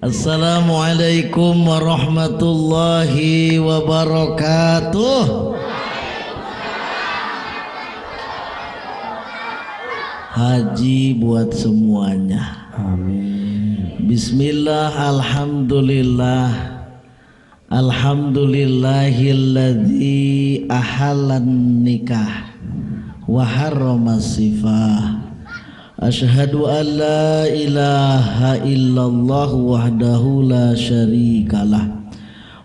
Assalamualaikum warahmatullahi wabarakatuh. Haji buat semuanya. Amin. Bismillah, alhamdulillah. Alhamdulillahilladzi ahallan nikah wa harrama sifah. Asyhadu an la ilaha illallah wahdahu la syarikalah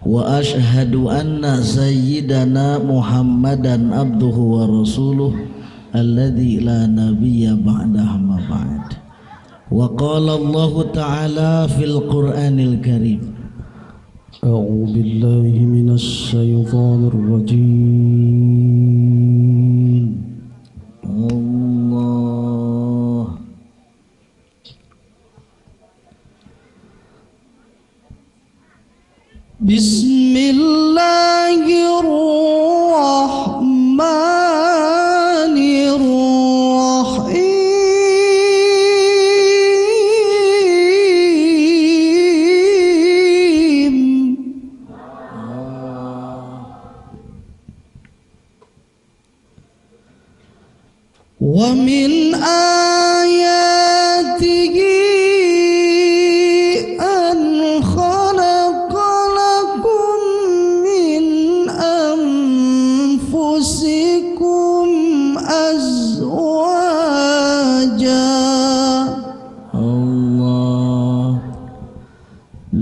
wa asyhadu anna sayyidana Muhammadan abduhu wa rasuluh alladzi la nabiyya ba'dahu ma ba'd. Wa qala Allah ta'ala fil Qur'anil Karim. A'udzu billahi minasy syaithanir rajim. Bismillahirrahmanirrahim. Wa min ayatihi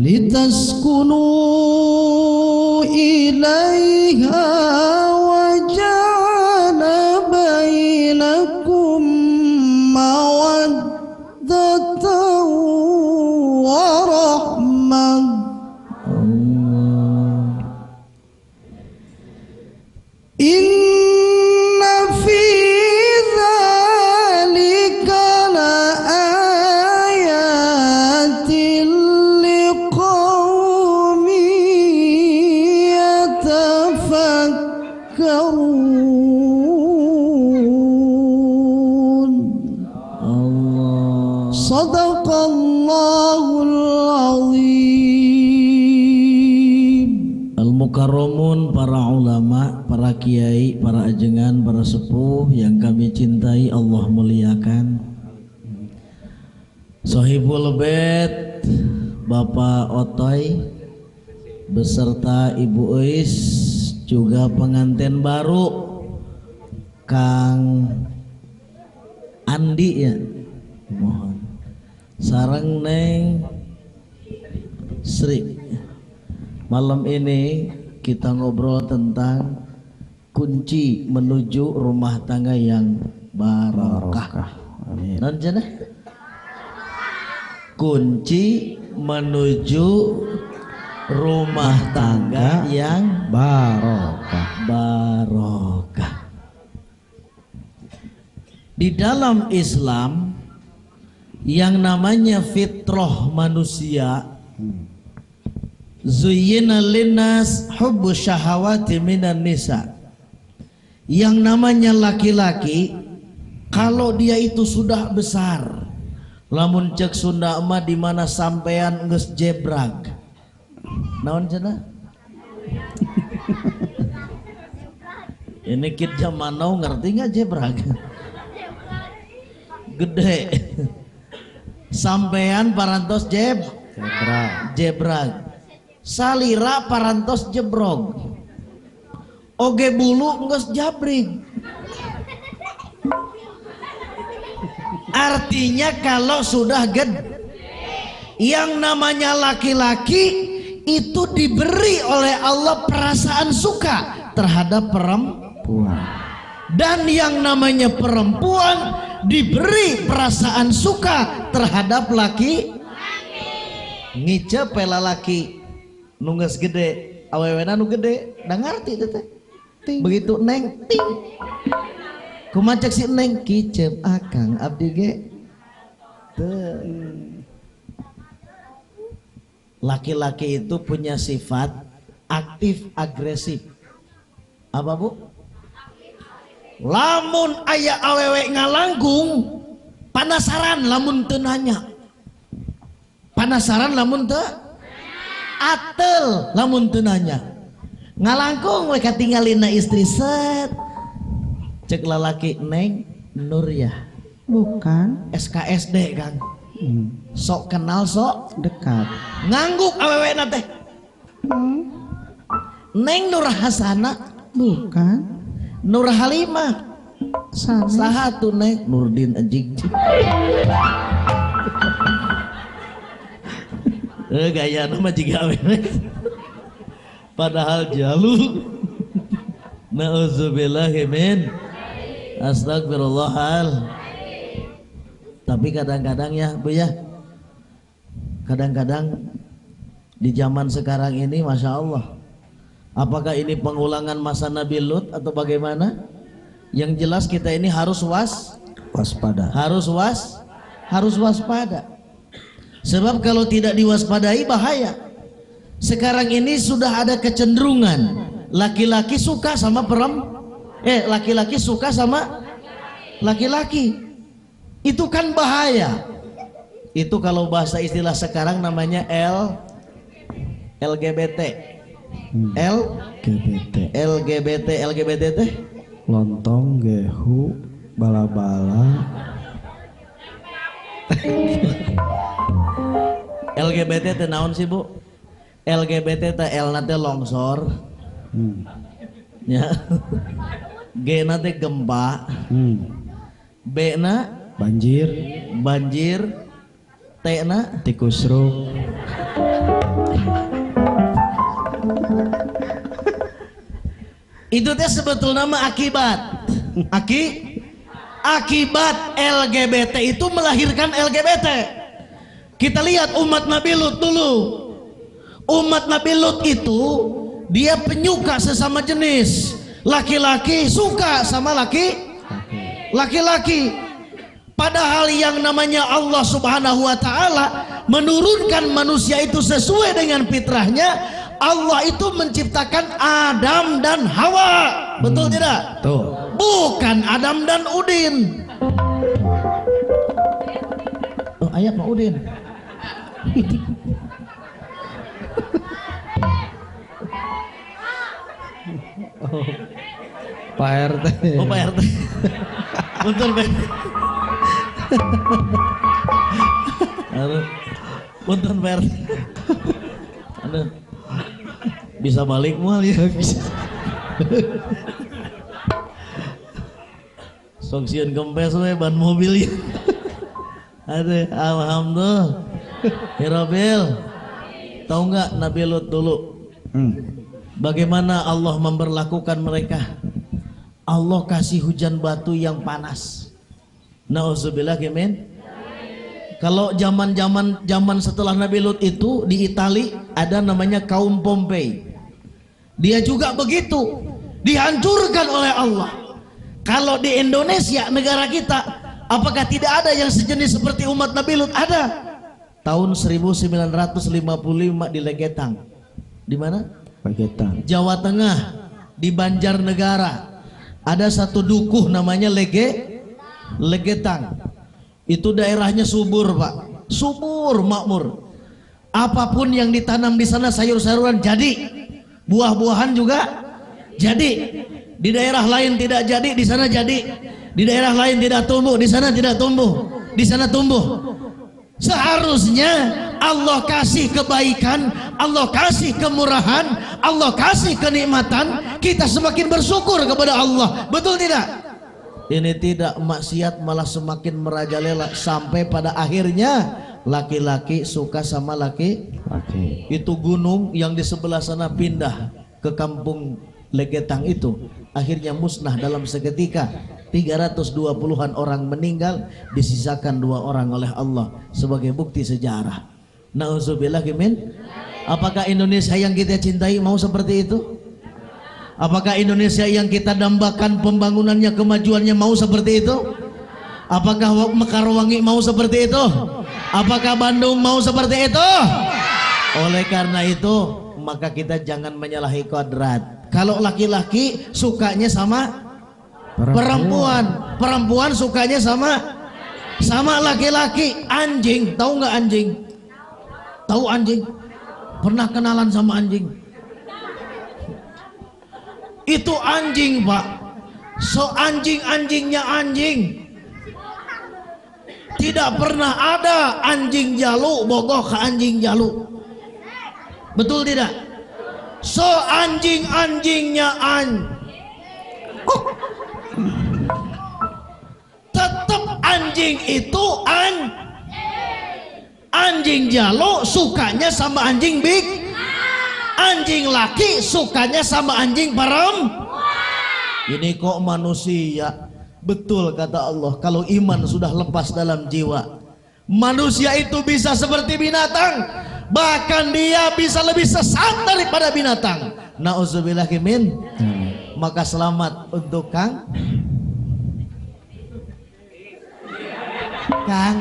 litaskunu ilaiha wa ja'ala bainakum mawaddatan wa rahmah. Inna fi dzalika laayatin Sadaqallahul azim. Al-mukarramun, para ulama, para kiai, para ajengan, para sepuh yang kami cintai, Allah muliakan. Sohibul Bait Bapak Otoy beserta Ibu Uis, juga pengantin baru Kang Andi ya, mohon sareng Neng Sri. Malam ini kita ngobrol tentang kunci menuju rumah tangga yang barokah. Amin. Kunci menuju rumah tangga yang barokah. Barokah. Di dalam Islam yang namanya fitrah manusia, zuyyina linnas hubbu syahawati minan nisa. Yang namanya laki-laki kalau dia itu sudah besar, lamun cek Sunda mah di mana sampean geus jebrag. Naon cenah? Ini kid zaman now ngerti nggak jebrag? Gede. Sampean parantos jebrag. Salira parantos jebrog. Oge bulu geus jabrig. Artinya kalau sudah gede, yang namanya laki-laki itu diberi oleh Allah perasaan suka terhadap perempuan, dan yang namanya perempuan diberi perasaan suka terhadap laki. Ngice pela laki nunggas gede, awewena nu gede, da ngarti teh. Begitu Neng ting. Kumaha cek si Neng kicep akang abdi ge. Laki-laki itu punya sifat aktif agresif. Apa Bu? Lamun aya awewe ngalanggung, panasaran lamun teu nanya. Penasaran lamun teu? Atel lamun teu nanya. Ngalangkung we katinggalina istri set. Cek lalaki Neng Nur ya. Bukan. SKSD Kang. Sok kenal sok Dekat. ngangguk awewe na teh. Neng Nur Hasana. Bukan. Nur Halimah. Saha tuh Neng? Nurdin anjing. Gaya nama juga awewe. Padahal jalu. Nauzubillahi min. Astagfirullahal. Tapi kadang-kadang ya Bu ya, kadang-kadang di zaman sekarang ini Masya Allah, apakah ini pengulangan masa Nabi Lut atau bagaimana? Yang jelas kita ini harus Waspada. harus waspada. Sebab kalau tidak diwaspadai bahaya. Sekarang ini sudah ada kecenderungan laki-laki suka sama laki-laki suka sama laki-laki. Itu kan bahaya. Itu kalau bahasa istilah sekarang namanya LGBT. LGBT teh Lontong, gehu, bala-bala. LGBT teh naon sih Bu? LGBT teh L na teh longsor. Ya. G na teh gempa. B na banjir, T na Tikus ruk. itu teh sebetulnya nama akibat. Akibat LGBT itu melahirkan LGBT. Kita lihat umat Nabi Lut dulu. Umat Nabi Lut itu dia penyuka sesama jenis. Laki-laki suka sama laki-laki. Padahal yang namanya Allah Subhanahu wa Ta'ala menurunkan manusia itu sesuai dengan fitrahnya. Allah itu menciptakan Adam dan Hawa. Betul tidak? Tuh. Bukan Adam dan Udin. Oh, ayah Pak Udin. Oh, Pak RT. Oh, Pak RT. Betul, Pak. Aduh, punten Pak RT. Aduh, bisa balik mual ya. Sok sieun kempes we ban mobil ya. Aduh, alhamdulillah. Hirabil. Tahu nggak Nabi Lut dulu? Bagaimana Allah memperlakukan mereka? Allah kasih hujan batu yang panas. Nauzubillah min. Kalau zaman setelah Nabi Lut itu di Itali ada namanya kaum Pompei. Dia juga begitu, dihancurkan oleh Allah. Kalau di Indonesia negara kita, apakah tidak ada yang sejenis seperti umat Nabi Lut? Ada. Tahun 1955 di Legetang. Di mana? Legetang. Jawa Tengah, di Banjarnegara. Ada satu dukuh namanya Legetang. Itu daerahnya subur, Pak. Subur, makmur. Apapun yang ditanam di sana, sayur-sayuran jadi, buah-buahan juga jadi. Di daerah lain tidak jadi, di sana jadi. Di daerah lain tidak tumbuh, di sana tidak tumbuh. Di sana tumbuh. Seharusnya Allah kasih kebaikan, Allah kasih kemurahan, Allah kasih kenikmatan, kita semakin bersyukur kepada Allah. Betul tidak? Ini tidak, maksiat malah semakin merajalela sampai pada akhirnya laki-laki suka sama laki-laki. Itu gunung yang di sebelah sana pindah ke kampung Legetang itu akhirnya musnah dalam seketika. 320-an orang meninggal, disisakan 2 orang oleh Allah sebagai bukti sejarah. Nauzubillah min. Apakah Indonesia yang kita cintai mau seperti itu? Apakah Indonesia yang kita dambakan pembangunannya, kemajuannya mau seperti itu? Apakah Mekarwangi mau seperti itu? Apakah Bandung mau seperti itu? Oleh karena itu, maka kita jangan menyalahi kodrat. Kalau laki-laki sukanya sama perempuan sukanya sama laki-laki. Anjing, tahu nggak anjing? tahu anjing? Pernah kenalan sama anjing? Itu anjing Pak. So anjing-anjingnya anjing. Tidak pernah ada anjing jalu bogoh ke anjing jalu. Betul tidak? So anjing-anjingnya tetap anjing itu anjing jalu sukanya sama anjing big. Anjing laki sukanya sama anjing perempuan. Ini kok manusia. Betul kata Allah, kalau iman sudah lepas dalam jiwa, manusia itu bisa seperti binatang, bahkan dia bisa lebih sesat daripada binatang. Nauzubillah min. Maka selamat untuk Kang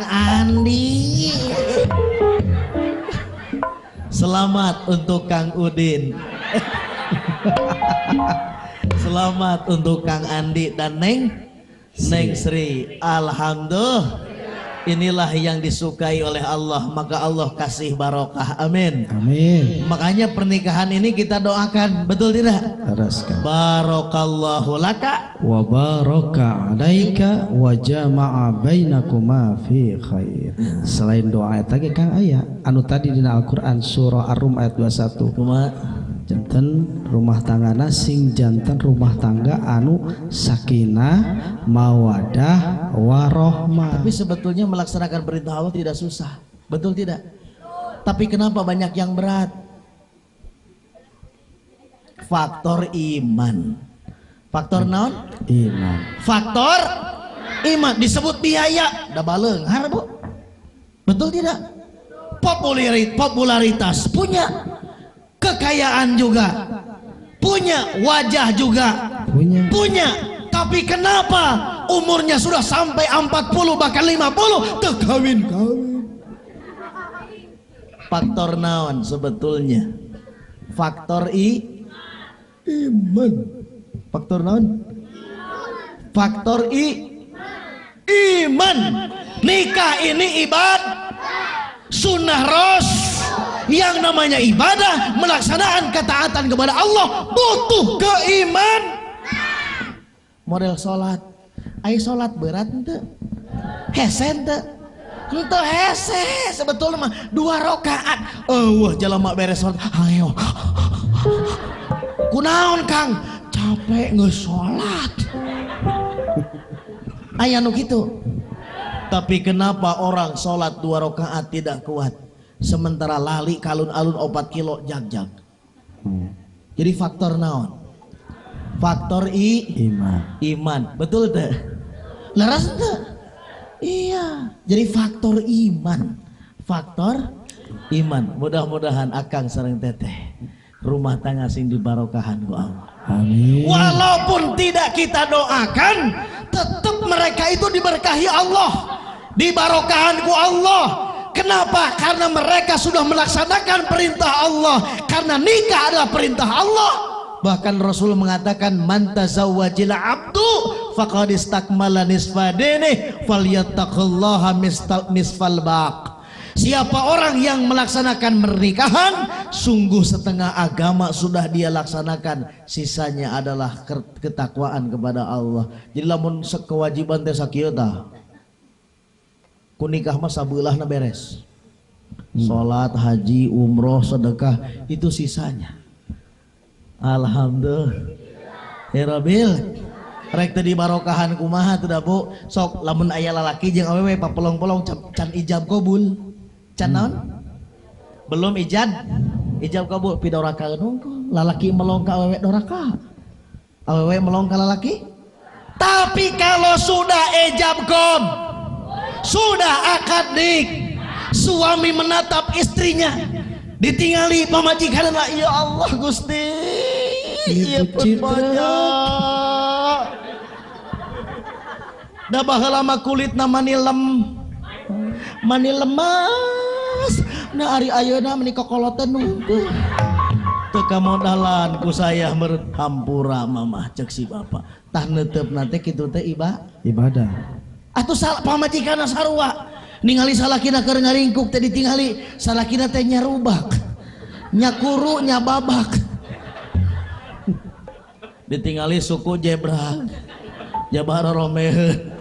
Andi. Selamat untuk Kang Udin. Selamat untuk Kang Andi dan Neng Sri. Alhamdulillah. Inilah yang disukai oleh Allah, maka Allah kasih barokah. Amin. Amin. Makanya pernikahan ini kita doakan, betul tidak? Teruskan. Barakallahu laka Wa baraka alaika wa jama'a bainakuma fi khair. Selain doa eta ge Kang aya anu tadi dina Al-Qur'an surah Ar-Rum ayat 21. kumaha? Janten rumah tanggana sing janten rumah tangga anu sakinah mawadah warohmah. Tapi sebetulnya melaksanakan perintah Allah tidak susah, betul tidak? Tapi kenapa banyak yang berat? Faktor iman. Faktor naon? Iman. Faktor iman. Disebut biaya da baleunghar Bu. Betul tidak? Popularitas punya, kekayaan juga punya, wajah juga punya. Tapi kenapa umurnya sudah sampai 40 bahkan 50 teu kawin? Faktor naon sebetulnya? Faktor iman. Faktor naon? Faktor iman. Nikah ini ibadah sunnah ros. Yang namanya ibadah, melaksanakan ketaatan kepada Allah butuh keiman. Model sholat, ayo sholat berat ente, hese ente sebetulnya mah 2 rakaat. Wah jalma beres sholat, ayo. Kunaon Kang? Capek nge-sholat. Aya nu kitu. Tapi kenapa orang sholat 2 rakaat tidak kuat? Sementara lali kalun-alun 4 kilo jag-jag. Jadi faktor naon? Faktor iman. Betul teh? Laras teh? Iya. Jadi faktor iman. Faktor iman. Mudah-mudahan akang sareng teteh rumah tangga sing dibarokahan ku Allah. Amin. Walaupun tidak kita doakan, tetap mereka itu diberkahi Allah, dibarokahan ku Allah. Kenapa? Karena mereka sudah melaksanakan perintah Allah. Karena nikah adalah perintah Allah. Bahkan Rasul mengatakan, man tazawwajil abdu faqad istakmala nisfa dinih falyattaqullaha nisfal baq. Siapa orang yang melaksanakan pernikahan, sungguh setengah agama sudah dia laksanakan, sisanya adalah ketakwaan kepada Allah. Jadi lamun kewajiban teh sakieu tah, kunikah mah sabeulah beres. Salat, haji, umroh, sedekah itu sisanya. Alhamdulillah. Ya Rabbil, rek teu dibarokahan kumaha teu da Bu? Sok lamun aya lalaki jeung awewe papelong-pelong can ijab kabul. Can naon? Belum ijab kabul pidoraka nungkul. Lalaki melong ka awewe doraka. Awewe melong ka lalaki. Tapi kalau sudah ijab kabul, sudah akad nik, suami menatap istrinya, ditinggali pamajikan, ya Allah Gusti, iya banyak. Da baheula mah kulitna mani lemas, na ari ayeuna meni kokoloten nunggu. Teu kamodalan ku saya meureut hampura mamah cek si bapa. Tah neuteupna teh kitu teh ibadah. Ibadah. Atuh pamajikanna sarua ningali salakina keur ngaringkuk teh ditingali salakina teh nyarubak nyakuru nyababak ditingali suku jebrak jabara romehe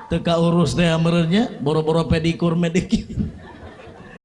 teu kaurus teh ameurnya boro-boro pedikur medik